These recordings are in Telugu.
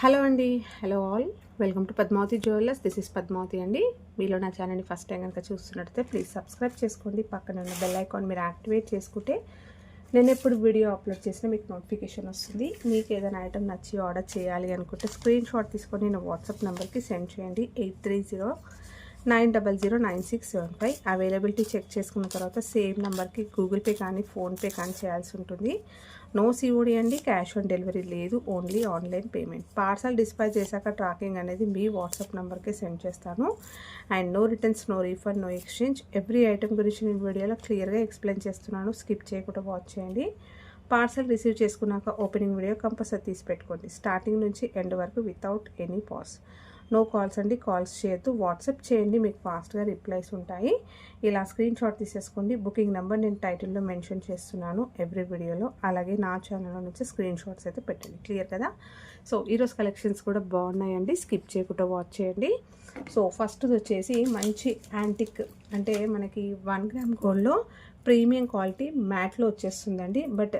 హలో అండి. Hello all. Welcome to Padmavathi jewellers. This is Padmavathi అండి. మీలో నా ఛానల్ని ఫస్ట్ టైం కనుక చూస్తున్నట్టయితే ప్లీజ్ సబ్స్క్రైబ్ చేసుకోండి. పక్కన ఉన్న బెల్ ఐకాన్ మీరు యాక్టివేట్ చేసుకుంటే నేను ఎప్పుడు వీడియో అప్లోడ్ చేసినా మీకు నోటిఫికేషన్ వస్తుంది. మీకు ఏదైనా ఐటమ్ నచ్చి ఆర్డర్ చేయాలి అనుకుంటే స్క్రీన్ షాట్ తీసుకొని నేను వాట్సాప్ నెంబర్కి సెండ్ చేయండి. 8309009675. అవైలబిలిటీ చెక్ చేసుకున్న తర్వాత సేమ్ నెంబర్కి గూగుల్ పే కానీ ఫోన్పే కానీ చేయాల్సి ఉంటుంది. నో సిఓడి అండి, క్యాష్ ఆన్ డెలివరీ లేదు, only online payment. Parcel dispatch చేశాక ట్రాకింగ్ అనేది మీ వాట్సాప్ నెంబర్కి సెండ్ చేస్తాను. And no returns, no refund, no exchange. Every item గురించి నేను వీడియోలో క్లియర్గా ఎక్స్ప్లెయిన్ చేస్తున్నాను. స్కిప్ చేయకుండా వాచ్ చేయండి. పార్సల్ రిసీవ్ చేసుకున్నాక ఓపెనింగ్ వీడియో కంపల్సరీ తీసి పెట్టుకోండి, స్టార్టింగ్ నుంచి ఎండ్ వరకు without any pause. No calls అండి, కాల్స్ చేయొద్దు, వాట్సాప్ చేయండి, మీకు ఫాస్ట్గా రిప్లైస్ ఉంటాయి. ఇలా స్క్రీన్ షాట్ తీసేసుకోండి. బుకింగ్ నెంబర్ నేను టైటిల్లో మెన్షన్ చేస్తున్నాను ఎవ్రీ వీడియోలో. అలాగే నా ఛానల్లో నుంచి స్క్రీన్ షాట్స్ అయితే పెట్టండి. క్లియర్ కదా? సో ఈరోజు కలెక్షన్స్ కూడా బాగున్నాయండి, స్కిప్ చేయకుండా వాచ్ చేయండి. సో ఫస్ట్ వచ్చేసి మంచి యాంటిక్, అంటే మనకి 1 గ్రామ్ గోల్డ్లో ప్రీమియం క్వాలిటీ మ్యాట్లో వచ్చేస్తుందండి. బట్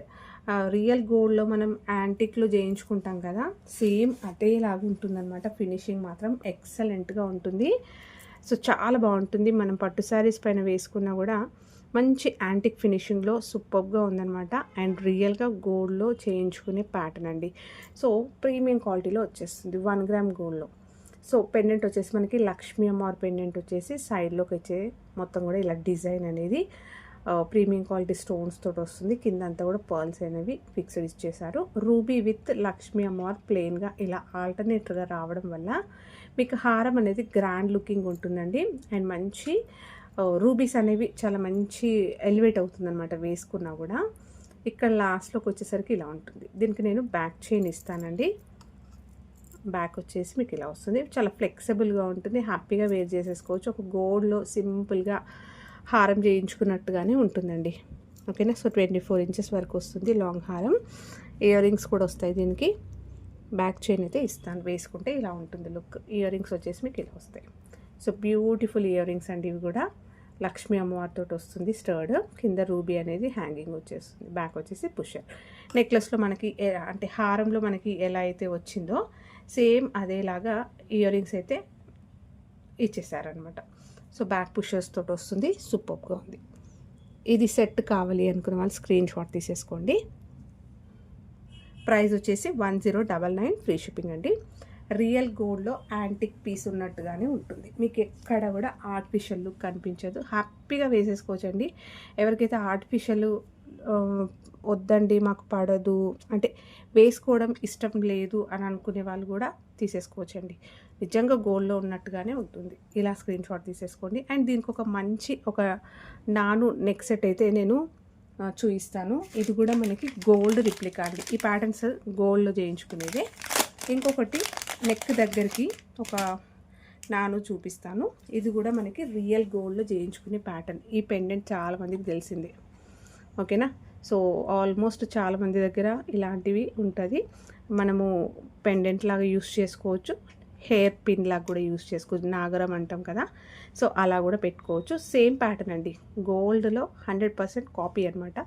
రియల్ గోల్డ్లో మనం యాంటిక్లో చేయించుకుంటాం కదా, సేమ్ అదేలాగా ఉంటుందన్నమాట. ఫినిషింగ్ మాత్రం ఎక్సలెంట్గా ఉంటుంది. సో చాలా బాగుంటుంది. మనం పట్టు శారీస్ పైన వేసుకున్నా కూడా మంచి యాంటిక్ ఫినిషింగ్లో సూపర్గా ఉందన్నమాట. అండ్ రియల్గా గోల్డ్లో చేయించుకునే ప్యాటర్న్ అండి. సో ప్రీమియం క్వాలిటీలో వచ్చేస్తుంది 1 గ్రామ్ గోల్డ్లో. సో పెండెంట్ వచ్చేసి మనకి లక్ష్మీ అమ్మవారి పెండెంట్ వచ్చేసి సైడ్లోకి వచ్చే మొత్తం కూడా ఇలా డిజైన్ అనేది ప్రీమియం క్వాలిటీ స్టోన్స్ తోటి వస్తుంది. కింద అంతా కూడా పర్ల్స్ అనేవి ఫిక్స్డ్ ఇచ్చేసారు. రూబీ విత్ లక్ష్మీ అమ్మవారు ప్లెయిన్గా ఇలా ఆల్టర్నేట్గా రావడం వల్ల మీకు హారం అనేది గ్రాండ్ లుకింగ్ ఉంటుందండి. అండ్ మంచి రూబీస్ అనేవి చాలా మంచి ఎలివేట్ అవుతుంది అనమాట వేసుకున్నా కూడా. ఇక్కడ లాస్ట్లోకి వచ్చేసరికి ఇలా ఉంటుంది. దీనికి నేను బ్యాక్ చైన్ ఇస్తానండి. బ్యాక్ వచ్చేసి మీకు ఇలా వస్తుంది. చాలా ఫ్లెక్సిబుల్గా ఉంటుంది, హ్యాపీగా వేర్ చేసేసుకోవచ్చు. ఒక గోల్డ్లో సింపుల్గా హారం చేయించుకున్నట్టుగానే ఉంటుందండి. ఓకేనా? సో 24 ఇంచెస్ వరకు వస్తుంది లాంగ్ హారం. ఇయర్ రింగ్స్ కూడా వస్తాయి దీనికి. బ్యాక్ చైన్ అయితే ఇస్తాను, వేసుకుంటే ఇలా ఉంటుంది లుక్. ఇయర్ రింగ్స్ వచ్చేసి మీకు ఇలా వస్తాయి. సో బ్యూటిఫుల్ ఇయర్ రింగ్స్ అండి. ఇవి కూడా లక్ష్మీ అమ్మవారితో వస్తుంది. స్టర్డ్ కింద రూబీ అనేది హ్యాంగింగ్ వచ్చేస్తుంది. బ్యాక్ వచ్చేసి పుషర్. నెక్లెస్లో మనకి అంటే హారంలో మనకి ఎలా అయితే వచ్చిందో సేమ్ అదేలాగా ఇయర్ రింగ్స్ అయితే ఇచ్చేసారనమాట. సో బ్యాక్ పుషర్స్ తోటి వస్తుంది. సూపర్గా ఉంది. ఇది సెట్ కావాలి అనుకున్న వాళ్ళు స్క్రీన్ షాట్ తీసేసుకోండి. ప్రైస్ వచ్చేసి 1099, ఫ్రీ షిప్పింగ్ అండి. రియల్ గోల్డ్లో యాంటిక్ పీస్ ఉన్నట్టుగానే ఉంటుంది. మీకు ఎక్కడ కూడా ఆర్టిఫిషియల్ లుక్ కనిపించదు. హ్యాపీగా వేసేసుకోవచ్చండి. ఎవరికైతే ఆర్టిఫిషియల్ వద్దండి, మాకు పడదు అంటే వేసుకోవడం ఇష్టం లేదు అని అనుకునే వాళ్ళు కూడా తీసేసుకోవచ్చండి. నిజంగా గోల్డ్లో ఉన్నట్టుగానే ఉంటుంది. ఇలా స్క్రీన్ షాట్ తీసేసుకోండి. అండ్ దీనికి ఒక మంచి నాను నెక్ సెట్ అయితే నేను చూపిస్తాను. ఇది కూడా మనకి గోల్డ్ రిప్లికా అండి. ఈ ప్యాటర్న్స్ గోల్డ్లో చేయించుకునేదే. ఇంకొకటి నెక్ దగ్గరికి ఒక నాను చూపిస్తాను. ఇది కూడా మనకి రియల్ గోల్డ్లో చేయించుకునే ప్యాటర్న్. ఈ పెండెంట్ చాలామందికి తెలిసిందే. ఓకేనా? సో ఆల్మోస్ట్ చాలామంది దగ్గర ఇలాంటివి ఉంటుంది. మనము పెండెంట్ లాగా యూస్ చేసుకోవచ్చు, హెయిర్ పిన్ లాగా కూడా యూస్ చేసుకోవచ్చు. నాగరం అంటాం కదా, సో అలా కూడా పెట్టుకోవచ్చు. సేమ్ ప్యాటర్న్ అండి. గోల్డ్లో 100% కాపీ అనమాట.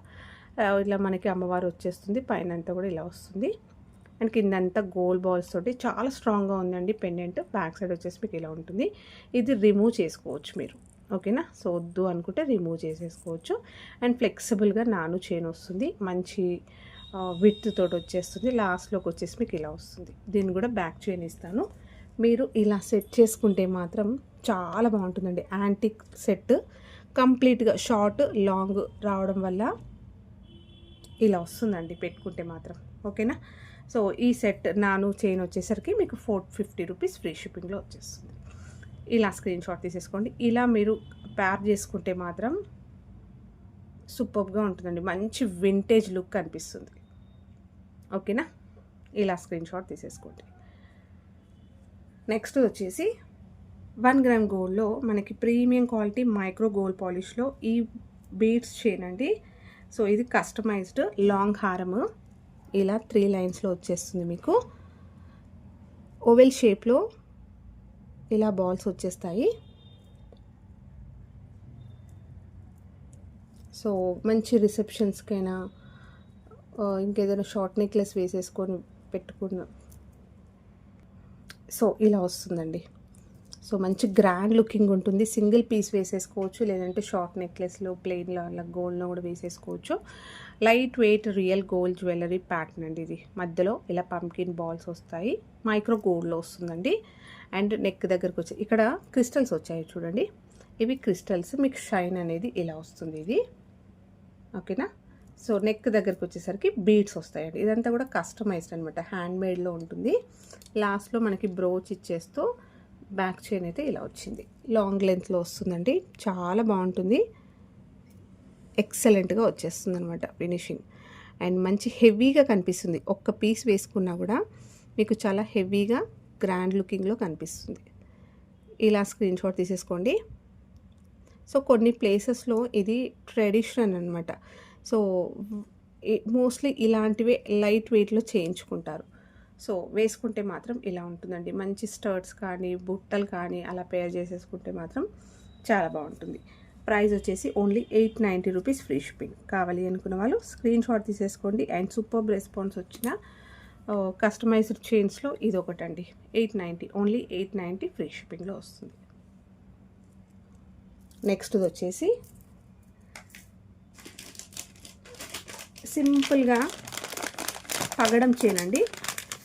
ఇలా మనకి అమ్మవారు వచ్చేస్తుంది. పైన అంతా కూడా ఇలా వస్తుంది. అండ్ కిందంతా గోల్డ్ బాల్స్ తోటి చాలా స్ట్రాంగ్గా ఉందండి పెండెంట్. బ్యాక్ సైడ్ వచ్చేసి మీకు ఇలా ఉంటుంది. ఇది రిమూవ్ చేసుకోవచ్చు మీరు. ఓకేనా? సో వద్దు అనుకుంటే రిమూవ్ చేసేసుకోవచ్చు. అండ్ ఫ్లెక్సిబుల్గా నాను చైన్ వస్తుంది. మంచి విత్ తోటి వచ్చేస్తుంది. లాస్ట్లోకి వచ్చేసి మీకు ఇలా వస్తుంది. దీన్ని కూడా బ్యాక్ చైన్ ఇస్తాను. మీరు ఇలా సెట్ చేసుకుంటే మాత్రం చాలా బాగుంటుందండి. యాంటిక్ సెట్ కంప్లీట్గా షార్ట్ లాంగ్ రావడం వల్ల ఇలా వస్తుందండి పెట్టుకుంటే మాత్రం. ఓకేనా? సో ఈ సెట్ నాను చైన్ వచ్చేసరికి మీకు 450 రూపీస్ ఫ్రీ షిప్పింగ్లో వచ్చేస్తుంది. ఇలా స్క్రీన్ షాట్ తీసేసుకోండి. ఇలా మీరు ప్యార్ చేసుకుంటే మాత్రం సూపర్గా ఉంటుందండి. మంచి వింటేజ్ లుక్ అనిపిస్తుంది. ఓకేనా? ఇలా స్క్రీన్ షాట్ తీసేసుకోండి. నెక్స్ట్ వచ్చేసి 1 గ్రామ్ గోల్డ్లో మనకి ప్రీమియం క్వాలిటీ మైక్రో గోల్డ్ పాలిష్లో ఈ బీడ్స్ చైన్ అండి. సో ఇది కస్టమైజ్డ్ లాంగ్ హారము. ఇలా 3 లైన్స్లో వచ్చేస్తుంది మీకు. ఓవెల్ షేప్లో ఇలా బాల్స్ వచ్చేస్తాయి. సో మంచి రిసెప్షన్స్కైనా ఇంకేదైనా షార్ట్ నెక్లెస్ వేసేసుకొని పెట్టుకున్న సో ఇలా వస్తుందండి. సో మంచి గ్రాండ్ లుకింగ్ ఉంటుంది. సింగిల్ పీస్ వేసేసుకోవచ్చు, లేదంటే షార్ట్ నెక్లెస్లో ప్లెయిన్లో అలా గోల్డ్లో కూడా వేసేసుకోవచ్చు. Light weight real gold jewellery pattern అండి ఇది. మధ్యలో ఇలా పంకిన్ బాల్స్ వస్తాయి, మైక్రో గోల్డ్లో వస్తుందండి. అండ్ నెక్ దగ్గరకు వచ్చి ఇక్కడ క్రిస్టల్స్ వచ్చాయి చూడండి, ఇవి క్రిస్టల్స్. మీకు షైన్ అనేది ఇలా వస్తుంది ఇది, ఓకేనా. సో నెక్ దగ్గరకు వచ్చేసరికి బీడ్స్ వస్తాయండి. ఇదంతా కూడా కస్టమైజ్డ్ అనమాట, హ్యాండ్మేడ్లో ఉంటుంది. లాస్ట్లో మనకి బ్రోచ్ ఇచ్చేస్తూ బ్యాక్ చైన్ అయితే ఇలా వచ్చింది, లాంగ్ లెంత్లో వస్తుందండి. చాలా బాగుంటుంది, ఎక్సలెంట్గా వచ్చేస్తుంది అనమాట ఫినిషింగ్. అండ్ మంచి హెవీగా కనిపిస్తుంది. ఒక్క పీస్ వేసుకున్నా కూడా మీకు చాలా హెవీగా గ్రాండ్ లుకింగ్లో కనిపిస్తుంది. ఇలా స్క్రీన్ షాట్ తీసేసుకోండి. సో కొన్ని ప్లేసెస్లో ఇది ట్రెడిషనల్ అనమాట. సో మోస్ట్లీ ఇలాంటివే లైట్ వెయిట్లో చేయించుకుంటారు. సో వేసుకుంటే మాత్రం ఇలా ఉంటుందండి. మంచి స్టర్ట్స్ కానీ బుట్టలు కానీ అలా పేర్ చేసేసుకుంటే మాత్రం చాలా బాగుంటుంది. ప్రైస్ వచ్చేసి ఓన్లీ 890 రూపీస్, ఫ్రీ షిప్పింగ్. కావాలి అనుకున్న వాళ్ళు స్క్రీన్ షాట్ తీసేసుకోండి. అండ్ సూపర్ రెస్పాన్స్ వచ్చిన కస్టమైజ్డ్ చైన్స్లో ఇది ఒకటండి. 890, ఓన్లీ 890 ఫ్రీ షిప్పింగ్లో వస్తుంది. నెక్స్ట్ది వచ్చేసి సింపుల్గా పగడం చైన్ అండి.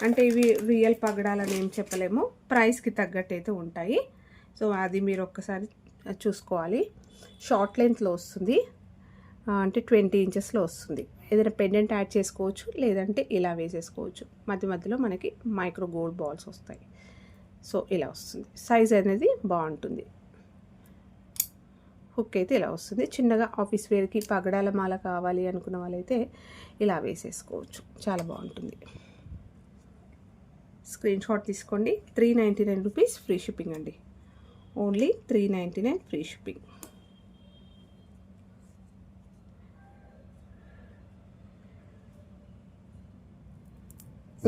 అంటే ఇవి రియల్ పగడాలని ఏం చెప్పలేము, ప్రైస్కి తగ్గట్టు అయితే ఉంటాయి. సో అది మీరు ఒక్కసారి చూసుకోవాలి. షార్ట్ లెంత్లో వస్తుంది, అంటే 20 ఇంచెస్లో వస్తుంది. ఏదైనా పెండెంట్ యాడ్ చేసుకోవచ్చు, లేదంటే ఇలా వేసేసుకోవచ్చు. మధ్య మధ్యలో మనకి మైక్రో గోల్డ్ బాల్స్ వస్తాయి. సో ఇలా వస్తుంది. సైజ్ అనేది బాగుంటుంది. హుక్ అయితే ఇలా వస్తుంది. చిన్నగా ఆఫీస్ వేర్కి పగడాల మాల కావాలి అనుకున్న వాళ్ళైతే ఇలా వేసేసుకోవచ్చు, చాలా బాగుంటుంది. స్క్రీన్ షాట్ తీసుకోండి. 399 రూపీస్, ఫ్రీ షిప్పింగ్ అండి. Only 399 free shipping.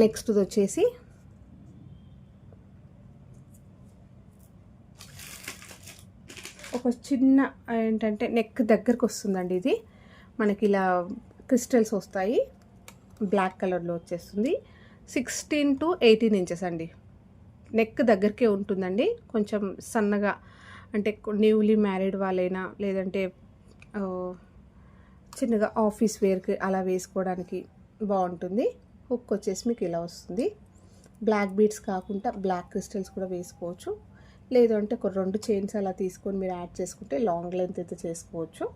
నెక్స్ట్ వచ్చేసి ఒక చిన్న ఏంటంటే నెక్ దగ్గరకు వస్తుందండి. ఇది మనకి ఇలా క్రిస్టల్స్ వస్తాయి, బ్లాక్ కలర్లో వచ్చేస్తుంది. 16 to 18 ఇంచెస్ అండి. నెక్ దగ్గరికే ఉంటుందండి. కొంచెం సన్నగా, అంటే న్యూలీ మ్యారీడ్ వాళ్ళైనా, లేదంటే చిన్నగా ఆఫీస్ వేర్కి అలా వేసుకోవడానికి బాగుంటుంది. హుక్ వచ్చేసి మీకు ఇలా వస్తుంది. బ్లాక్ బీడ్స్ కాకుండా బ్లాక్ క్రిస్టల్స్ కూడా వేసుకోవచ్చు, లేదు అంటే ఒక 2 చైన్స్ అలా తీసుకొని మీరు యాడ్ చేసుకుంటే లాంగ్ లెంత్ అయితే చేసుకోవచ్చు.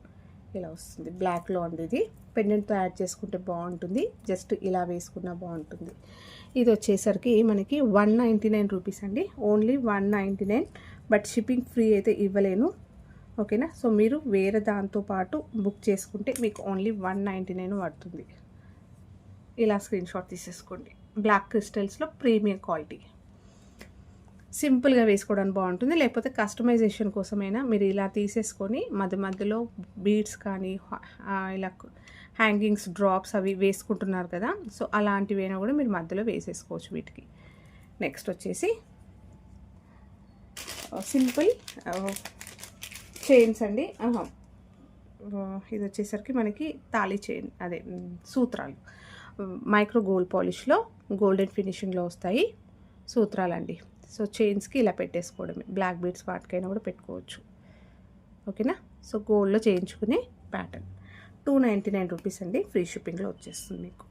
ఇలా వస్తుంది, బ్లాక్లో అండి. ఇది పెండెంట్తో యాడ్ చేసుకుంటే బాగుంటుంది, జస్ట్ ఇలా వేసుకున్నా బాగుంటుంది. ఇది వచ్చేసరికి మనకి 199 రూపీస్ అండి, ఓన్లీ 199. బట్ షిప్పింగ్ ఫ్రీ అయితే ఇవ్వలేను, ఓకేనా. సో మీరు వేరే దాంతో పాటు బుక్ చేసుకుంటే మీకు ఓన్లీ 199 పడుతుంది. ఇలా స్క్రీన్ షాట్ తీసేసుకోండి. బ్లాక్ క్రిస్టల్స్లో ప్రీమియం క్వాలిటీ, సింపుల్గా వేసుకోవడానికి బాగుంటుంది. లేకపోతే కస్టమైజేషన్ కోసమైనా మీరు ఇలా తీసేసుకొని మధ్య మధ్యలో బీడ్స్ కానీ ఇలా హ్యాంగింగ్స్, డ్రాప్స్ అవి వేసుకుంటున్నారు కదా, సో అలాంటివైనా కూడా మీరు మధ్యలో వేసేసుకోవచ్చు వీటికి. నెక్స్ట్ వచ్చేసి సింపుల్ చైన్స్ అండి. ఇది వచ్చేసరికి మనకి తాళీ చైన్, అదే సూత్రాలు, మైక్రో గోల్డ్ పాలిష్లో గోల్డెన్ ఫినిషింగ్లో వస్తాయి సూత్రాలండి. సో చైన్స్కి ఇలా పెట్టేసుకోవడమే, బ్లాక్ బీడ్స్ వాటికైనా కూడా పెట్టుకోవచ్చు, ఓకేనా. సో గోల్డ్లో చేయించుకునే ప్యాటర్న్. 299 రూపీస్ అండి, ఫ్రీ షిప్పింగ్లో వచ్చేస్తుంది మీకు.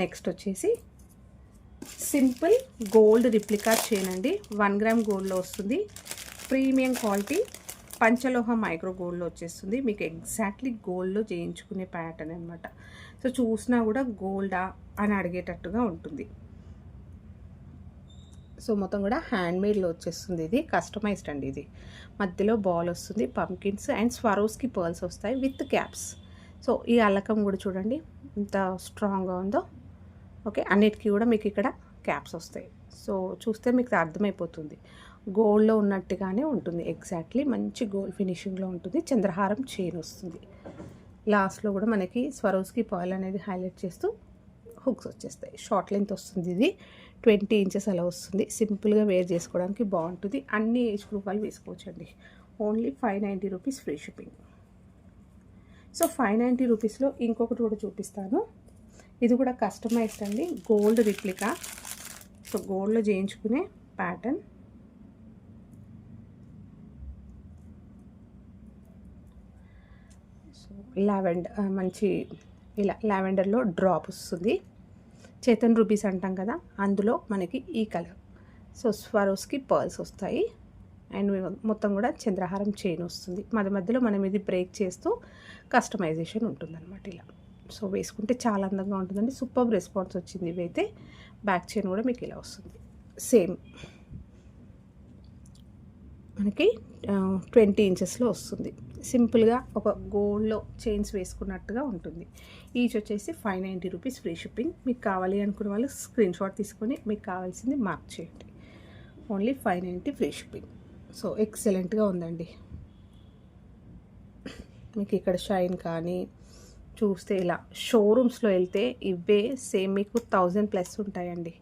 నెక్స్ట్ వచ్చేసి సింపుల్ గోల్డ్ రిప్లికా చైన్ అండి. 1 గ్రామ్ గోల్డ్లో వస్తుంది, ప్రీమియం క్వాలిటీ, పంచలోహ మైక్రో గోల్డ్లో వచ్చేస్తుంది. మీకు ఎగ్జాక్ట్లీ గోల్డ్లో చేయించుకునే ప్యాటర్న్ అనమాట. సో చూసినా కూడా గోల్డా అని అడిగేటట్టుగా ఉంటుంది. సో మొత్తం కూడా హ్యాండ్మేడ్లో వచ్చేస్తుంది. ఇది కస్టమైజ్డ్ అండి. ఇది మధ్యలో బాల్ వస్తుంది, పంకిన్స్ అండ్ స్వరోస్కి పర్ల్స్ వస్తాయి విత్ క్యాప్స్. సో ఈ అల్లకం కూడా చూడండి ఎంత స్ట్రాంగ్గా ఉందో. ఓకే, అన్నిటికీ కూడా మీకు ఇక్కడ క్యాప్స్ వస్తాయి. సో చూస్తే మీకు అర్థమైపోతుంది గోల్డ్లో ఉన్నట్టుగానే ఉంటుంది. ఎగ్జాక్ట్లీ మంచి గోల్డ్ ఫినిషింగ్లో ఉంటుంది. చంద్రహారం చైన్ వస్తుంది. లాస్ట్లో కూడా మనకి స్వరోస్కి పర్ల్ అనేది హైలైట్ చేస్తూ హుక్స్ వచ్చేస్తాయి. షార్ట్ లెంత్ వస్తుంది. ఇది 20 ఇంచెస్ అలా వస్తుంది. సింపుల్గా వేర్ చేసుకోవడానికి బాగుంటుంది. అన్ని ఏజ్ గ్రూప్ వాళ్ళు వేసుకోవచ్చండి. Only 590 rupees, free shipping. So 590 రూపీస్లో ఇంకొకటి కూడా చూపిస్తాను. ఇది కూడా కస్టమైజ్డ్ అండి, గోల్డ్ రిప్లికా. సో గోల్డ్లో చేయించుకునే ప్యాటర్న్. సో లావెండర్, మంచి ఇలా లావెండర్లో డ్రాప్ వస్తుంది. చేతన్ రూపీస్ అంటాం కదా, అందులో మనకి ఈ కలర్. సో స్వరోస్కి పర్ల్స్ వస్తాయి అండ్ మొత్తం కూడా చంద్రహారం చైన్ వస్తుంది. మధ్య మధ్యలో మనం ఇది బ్రేక్ చేస్తూ కస్టమైజేషన్ ఉంటుందన్నమాట ఇలా. సో వేసుకుంటే చాలా అందంగా ఉంటుందండి. సూపర్ రెస్పాన్స్ వచ్చింది. ఇవైతే బ్యాక్ చైన్ కూడా మీకు ఇలా వస్తుంది. సేమ్ మనకి 20 ఇంచెస్లో వస్తుంది. సింపుల్గా ఒక గోల్డ్లో చైన్స్ వేసుకున్నట్టుగా ఉంటుంది. ఈచ్ వచ్చేసి 590 రూపీస్, ఫ్రీ షిప్పింగ్. మీకు కావాలి అనుకునే వాళ్ళు స్క్రీన్ షాట్ తీసుకొని మీకు కావాల్సింది మార్క్ చేయండి. Only 590 free shipping. సో ఎక్సలెంట్గా ఉందండి. మీకు ఇక్కడ షైన్ కానీ చూస్తే ఇలా షోరూమ్స్లో వెళ్తే ఇవే సేమ్ మీకు 1000+ ఉంటాయండి.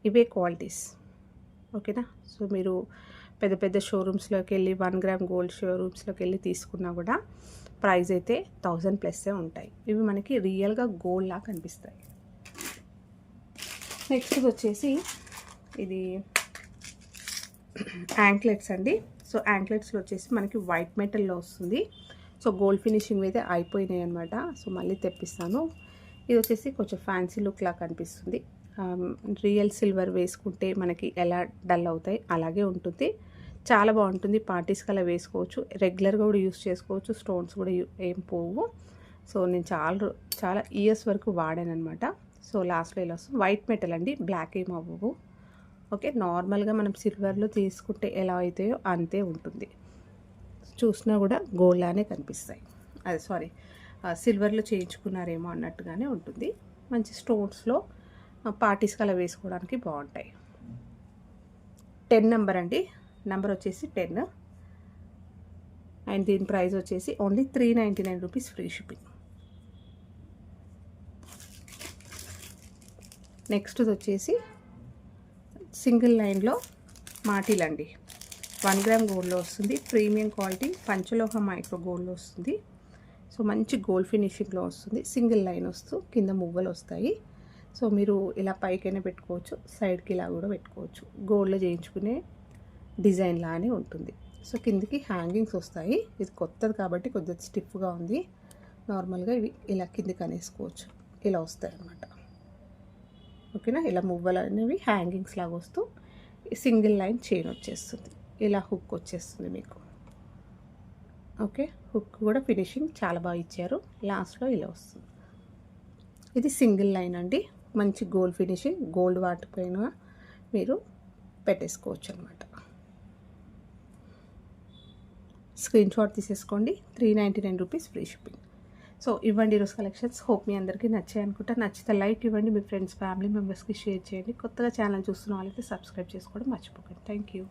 ఇవే క్వాలిటీస్. ఓకేనా. సో మీరు పెద్ద పెద్ద షోరూమ్స్లోకి వెళ్ళి 1 గ్రామ్ గోల్డ్ షోరూమ్స్లోకి వెళ్ళి తీసుకున్నా కూడా ప్రైస్ అయితే 1000+ ఉంటాయి. ఇవి మనకి రియల్గా గోల్డ్ లాగా కనిపిస్తాయి. నెక్స్ట్ వచ్చేసి ఇది యాంక్లెట్స్ అండి. సో యాంక్లెట్స్లో వచ్చేసి మనకి వైట్ మెటల్లో వస్తుంది. సో గోల్డ్ ఫినిషింగ్ అయితే అయిపోయినాయి అనమాట. సో మళ్ళీ తెప్పిస్తాను. ఇది వచ్చేసి కొంచెం ఫ్యాన్సీ లుక్ లాగా కనిపిస్తుంది. రియల్ సిల్వర్ వేసుకుంటే మనకి ఎలా డల్ అవుతాయి అలాగే ఉంటుంది. చాలా బాగుంటుంది. పార్టీస్కి అలా వేసుకోవచ్చు, రెగ్యులర్గా కూడా యూస్ చేసుకోవచ్చు. స్టోన్స్ కూడా ఏం పోవు. సో నేను చాలా ఇయర్స్ వరకు వాడాను అనమాట. సో లాస్ట్లో ఇలా వస్తుంది. వైట్ మెటల్ అండి, బ్లాక్ ఏం అవ్వవు. ఓకే. నార్మల్గా మనం సిల్వర్లో తీసుకుంటే ఎలా అవుతాయో అంతే ఉంటుంది. చూసినా కూడా గోల్డ్ లానే కనిపిస్తాయి. అదే సారీ, సిల్వర్లో చేయించుకున్నారేమో అన్నట్టుగానే ఉంటుంది. మంచి స్టోన్స్లో పార్టీస్కి అలా వేసుకోవడానికి బాగుంటాయి. 10 నెంబర్ అండి. నెంబర్ వచ్చేసి 10 అండ్ దీని ప్రైస్ వచ్చేసి only 399 rupees, free shipping. Next వచ్చేసి సింగిల్ లైన్లో మాటిలండి. 1 గ్రామ్ గోల్డ్లో వస్తుంది. ప్రీమియం క్వాలిటీ పంచలోహ మైక్రో గోల్డ్లో వస్తుంది. సో మంచి గోల్డ్ ఫినిషింగ్లో వస్తుంది. సింగిల్ లైన్ వస్తూ కింద మువ్వలు వస్తాయి. సో మీరు ఇలా పైకైనా పెట్టుకోవచ్చు, సైడ్కి ఇలా కూడా పెట్టుకోవచ్చు. గోల్డ్లో చేయించుకునే డిజైన్ లానే ఉంటుంది. సో కిందికి హ్యాంగింగ్స్ వస్తాయి. ఇది కొత్తది కాబట్టి కొద్దిగా స్టిఫ్గా ఉంది. నార్మల్గా ఇవి ఇలా కిందికి అనేసుకోవచ్చు. ఇలా వస్తాయి అన్నమాట. ఓకేనా. ఇలా మువ్వలు అనేవి హ్యాంగింగ్స్ లాగా వస్తూ సింగిల్ లైన్ చైన్ వచ్చేస్తుంది. ఇలా హుక్ వచ్చేస్తుంది మీకు. ఓకే. హుక్ కూడా ఫినిషింగ్ చాలా బాగా ఇచ్చారు. లాస్ట్లో ఇలా వస్తుంది. ఇది సింగిల్ లైన్ అండి. మంచి గోల్డ్ ఫినిషింగ్. గోల్డ్ వాటిపైన మీరు పెట్టేసుకోవచ్చు అనమాట. స్క్రీన్ షాట్ తీసేసుకోండి. 399 రూపీస్, ఫ్రీ షిప్పింగ్. సో ఇవ్వండి ఈరోజు కలెక్షన్స్. హోప్ మీ అందరికీ నచ్చాయి అనుకుంటా. నచ్చితే లైక్ ఇవ్వండి, మీ ఫ్రెండ్స్ ఫ్యామిలీ మెంబర్స్కి షేర్ చేయండి. కొత్తగా ఛానల్ చూస్తున్న వాళ్ళైతే సబ్స్క్రైబ్ చేసుకోవడం మర్చిపోకండి. Thank you.